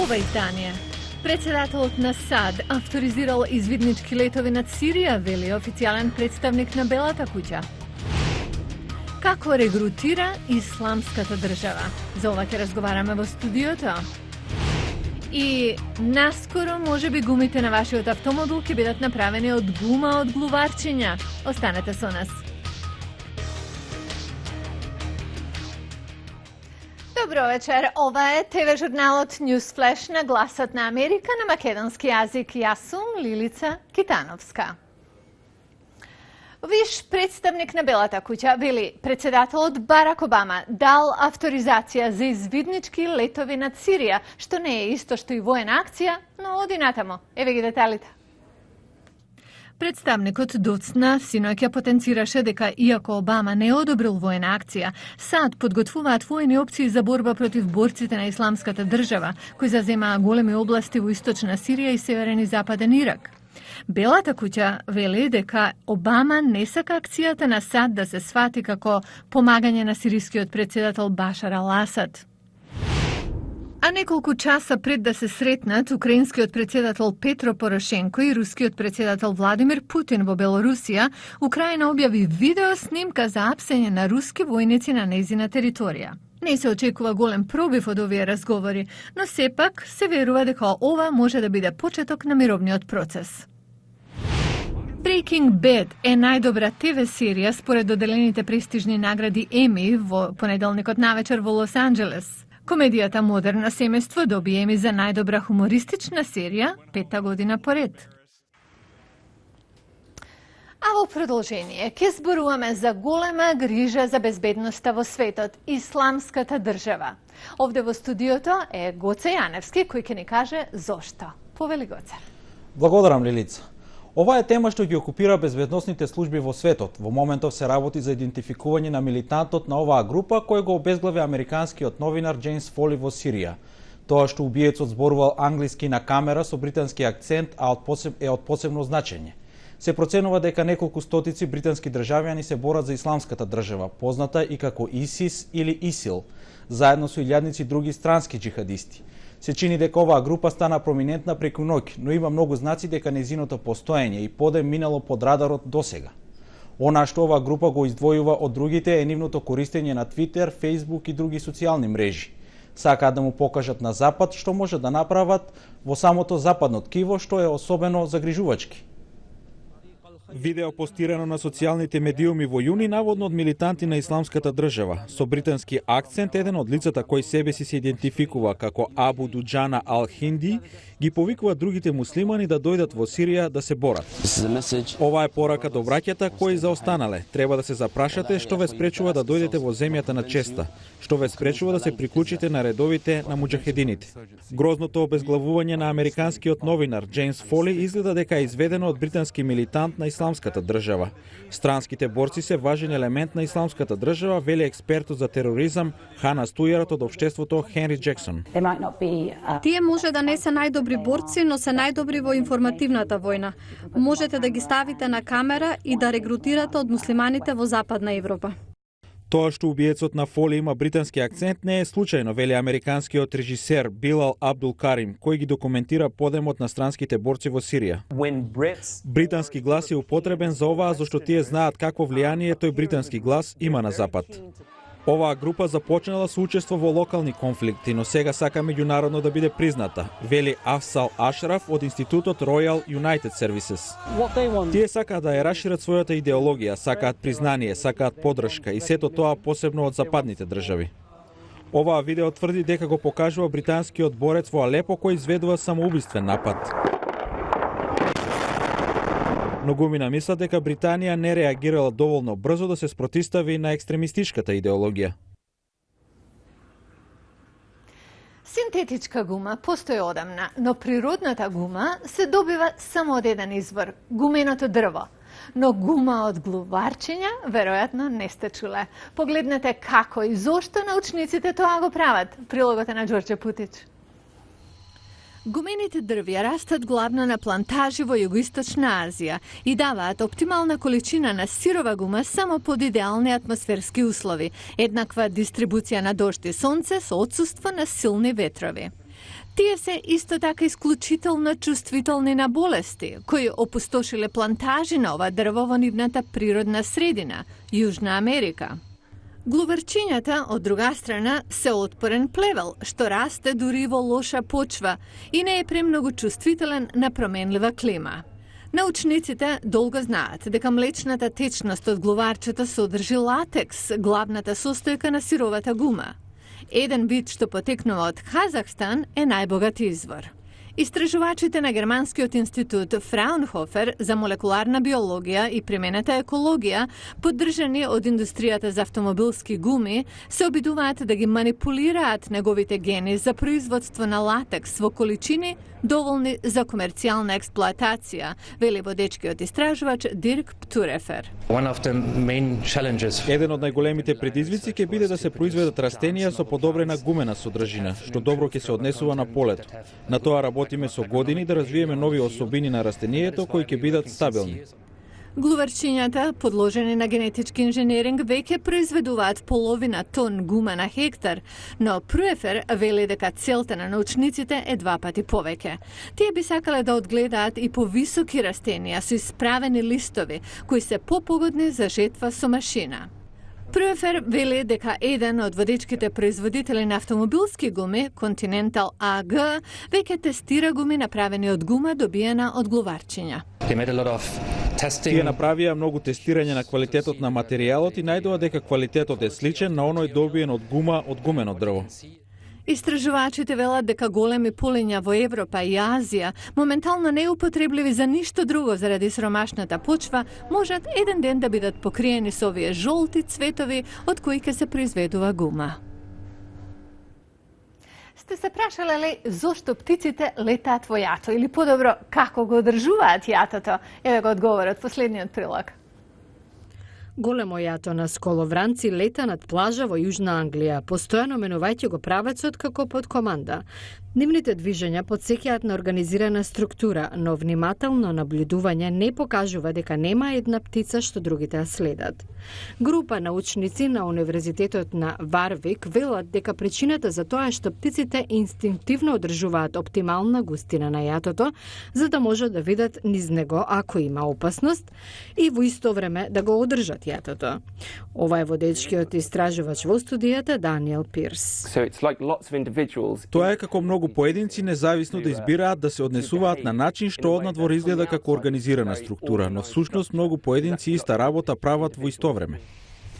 Ова издание. Председателот на САД авторизирал извиднички летови над Сирија, вели официјален представник на Белата куќа. Како регрутира исламската држава? За ова ќе разговараме во студиото. И наскоро можеби гумите на вашиот автомобил ќе бидат направени од гума од глуварчиња. Останете со нас. Добро вечер, ова е ТВ журналот News Flash на Гласот на Америка на македонски јазик. Јас сум Лилица Китановска. Виш представник на Белата куќа вели председателот Барак Обама дал авторизација за извиднички летови над Сирија, што не е исто што и воена акција, но оди натамо. Еве ги деталите. Представникот доцна синоќа потенцираше дека иако Обама не одобрил воена акција, САД подготвуваат воени опции за борба против борците на исламската држава, кои заземаа големи области во источна Сирија и северен и западен Ирак. Белата куќа вели дека Обама не сака акцијата на САД да се свати како помагање на сирискиот председател Башар ал-Асад. А неколку часа пред да се сретнат украинскиот председател Петро Порошенко и рускиот председател Владимир Путин во Белорусија, Украина објави видео снимка за апсење на руски војници на нејзина територија. Не се очекува голем пробив од овие разговори, но сепак се верува дека ова може да биде почеток на мировниот процес. Breaking Bad е најдобра ТВ серија според доделените престижни награди Еми во понеделникот навечер во Лос Анџелес. Комедијата Модерна семејство доби Еми за најдобра хумористична серија 5-та година поред. А во продолжение ќе зборуваме за голема грижа за безбедноста во светот, исламската држава. Овде во студиото е Гоце Јаневски кој ќе ни каже зошто. Повели Гоце. Благодарам, Лилица. Ова е тема што ги окупира безбедносните служби во светот. Во моментов се работи за идентификување на милитантот на оваа група кој го обезглави американскиот новинар Џејмс Фоли во Сирија. Тоа што убиецот зборувал англиски на камера со британски акцент е од посебно значење. Се проценува дека неколку стотици британски државјани се борат за исламската држава, позната и како ИСИС или ИСИЛ, заедно со илјадници други странски џихадисти. Се чини дека оваа група стана проминентна преку ноќ, но има многу знаци дека нејзиното постоење и подем минало под радарот досега. Она што оваа група го издвојува од другите е нивното користење на Твитер, Фејсбук и други социјални мрежи. Сакаат да му покажат на Запад што може да направат во самото западно ткиво, што е особено загрижувачки. Видео постирано на социјалните медиуми во јуни наводно од милитанти на исламската држава. Со британски акцент, еден од лицата кој себе си се идентификува како Абу Дуџана Ал-Хинди, ги повикува другите муслимани да дојдат во Сирија да се борат. Ова е порака до браќата кои заостанале. Треба да се запрашате што ве спречува да дојдете во земјата на честа, што ве спречува да се приклучите на редовите на муџахедините. Грозното обезглавување на американскиот новинар Џејмс Фоли изгледа дека е изведено од британски милитант на исламската држава. Странските борци се важен елемент на исламската држава, вели експертот за тероризам Хана Стујарот од општеството Хенри Џексон. Тие може да не се најдобри борци, но се најдобри во информативната војна. Можете да ги ставите на камера и да регрутирате од муслиманите во Западна Европа. Тоа што убиецот на Фоли има британски акцент не е случајно, вели американскиот режисер Билал Абдул Карим, кој ги документира подемот на странските борци во Сирија. Британски глас е употребен за оваа зашто тие знаат какво влијание тој британски глас има на Запад. Оваа група започнала со учество во локални конфликти, но сега сака меѓународно да биде призната, вели Афсал Ашраф од институтот Royal United Services. Тие сакаат да ја расшират својата идеологија, сакаат признание, сакаат поддршка и сето тоа посебно од западните држави. Оваа видео тврди дека го покажува британскиот борец во Алепо кој изведува самоубиствен напад. Многумина мислат дека Британија не реагирала доволно брзо да се спротистави на екстремистичката идеологија. Синтетичка гума постои одамна, но природната гума се добива само од еден извор – гуменото дрво. Но гума од глуварчиња, веројатно не сте чуле. Погледнете како и зошто научниците тоа го прават. Прилогот е на Ѓорѓе Путич. Гумените дрвја растат главно на плантажи во Југоисточна Азија и даваат оптимална количина на сирова гума само под идеални атмосферски услови, еднаква дистрибуција на дожд и сонце со отсуство на силни ветрови. Тие се исто така исклучително чувствителни на болести, кои опустошиле плантажи на ова дрво во нивната природна средина, Јужна Америка. Глуварчињата, од друга страна, се отпорен плевел, што расте дури во лоша почва и не е премногу чувствителен на променлива клима. Научниците долго знаат дека млечната течност од глуварчето содржи латекс, главната состојка на сировата гума. Еден вид што потекнува од Казахстан е најбогат извор. Истражувачите на Германскиот институт Фраунхофер за молекуларна биологија и примената екологија, поддржани од индустријата за автомобилски гуми, се обидуваат да ги манипулираат неговите гени за производство на латекс во количини доволни за комерцијална експлоатација, вели водечкиот истражувач Дирк Птурефер. Еден од најголемите предизвици ќе биде да се произведат растенија со подобрена гумена содржина, што добро ќе се однесува на полето. На тоа работиме со години да развиеме нови особини на растението кои ќе бидат стабилни. Глуварчињата, подложени на генетички инженеринг, веќе произведуваат половина тон гума на хектар, но Пруефер вели дека целта на научниците е 2 пати повеќе. Тие би сакале да одгледаат и повисоки растенија со исправени листови, кои се попогодни за жетва со машина. Пруефер вели дека еден од водечките производители на автомобилски гуми, Continental AG, веќе тестира гуми направени од гума добиена од глуварчиња. Тие направија многу тестирање на квалитетот на материјалот и најдоа дека квалитетот е сличен на оној добиен од гума од гумено дрво. Истражувачите велат дека големи полиња во Европа и Азија, моментално неупотребливи за ништо друго заради сиромашната почва, можат еден ден да бидат покриени со овие жолти цветови од кои ќе се произведува гума. Сте се прашале ли зошто птиците летаат во јато или подобро како го одржуваат јатото? Еве го одговорот, последниот прилог. Големо јато на сколовранци лета над плажа во Јужна Англија, постојано менувајќи го правецот како под команда. Нивните движења потсеќаат на организирана структура, но внимателно наблюдување не покажува дека нема една птица што другите ја следат. Група научници на Универзитетот на Варвик велат дека причината за тоа е што птиците инстинктивно одржуваат оптимална густина на јатото, за да можат да видат низ него ако има опасност и во исто време да го одржат јатото. Ова е водечкиот истражувач во студијата Даниел Пирс. Тоа е како многу поединци независно да избираат да се однесуваат на начин што однадвор изгледа како организирана структура, но всушност многу поединци иста работа прават во исто време.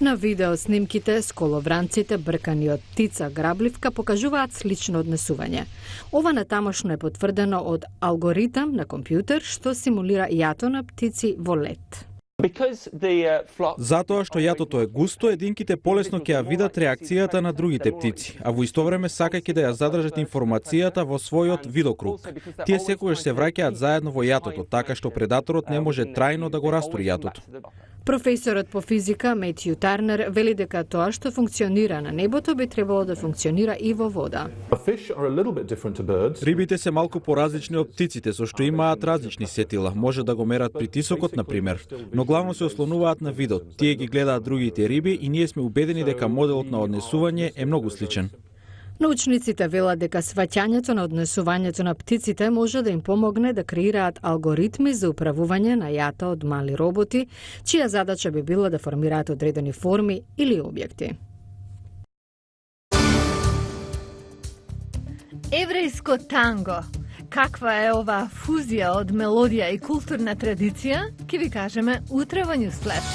На видео снимките сколовранците бркани од птица грабливка покажуваат слично однесување. Ова натамошно е потврдено од алгоритам на компјутер што симулира јато на птици во лет. Затоа што јатото е густо, единките полесно ќе ја видат реакцијата на другите птици, а во исто време сакајќи да ја задржат информацијата во својот видокруг. Тие секогаш се враќаат заедно во јатото, така што предаторот не може трајно да го растури јатото. Професорот по физика Метју Тарнер вели дека тоа што функционира на небото би требало да функционира и во вода. Рибите се малку поразлични од птиците, со што имаат различни сетила. Може да го мерат притисокот, на пример, но главно се ослонуваат на видот. Тие ги гледаат другите риби и ние сме убедени дека моделот на однесување е многу сличен. Научниците велат дека сваќањето на однесувањето на птиците може да им помогне да креираат алгоритми за управување на јата од мали роботи, чија задача би била да формираат одредени форми или објекти. Еврејско танго. Каква е ова фузија од мелодија и културна традиција? Ке ви кажеме утре во Newsflash.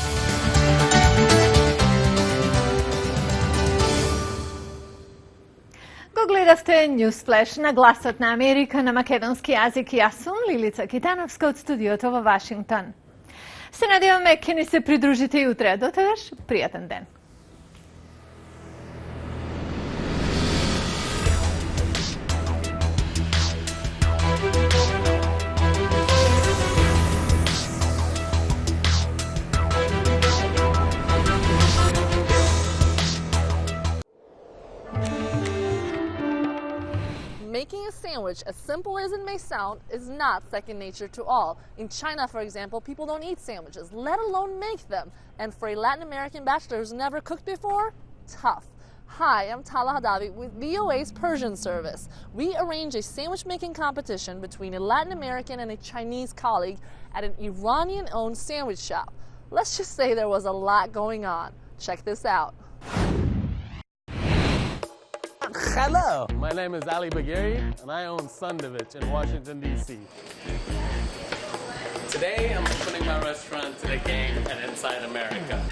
Го гледавте Newsflash на Гласот на Америка на македонски јазик и јас сум Лилица Китановска од студиото во Вашингтон. Се надеваме ќе ни се придружите и утре. До тогаш, пријатен ден. Making a sandwich, as simple as it may sound, is not second nature to all. In China, for example, people don't eat sandwiches, let alone make them. And for a Latin American bachelor who's never cooked before, tough. Hi, I'm Tala Hadavi with VOA's Persian service. We arranged a sandwich making competition between a Latin American and a Chinese colleague at an Iranian-owned sandwich shop. Let's just say there was a lot going on. Check this out. Hello, my name is Ali Bagheri, and I own Sundovich in Washington, D.C. Today, I'm opening my restaurant to the gang at Inside America.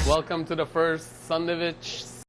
Welcome to the first Sundovich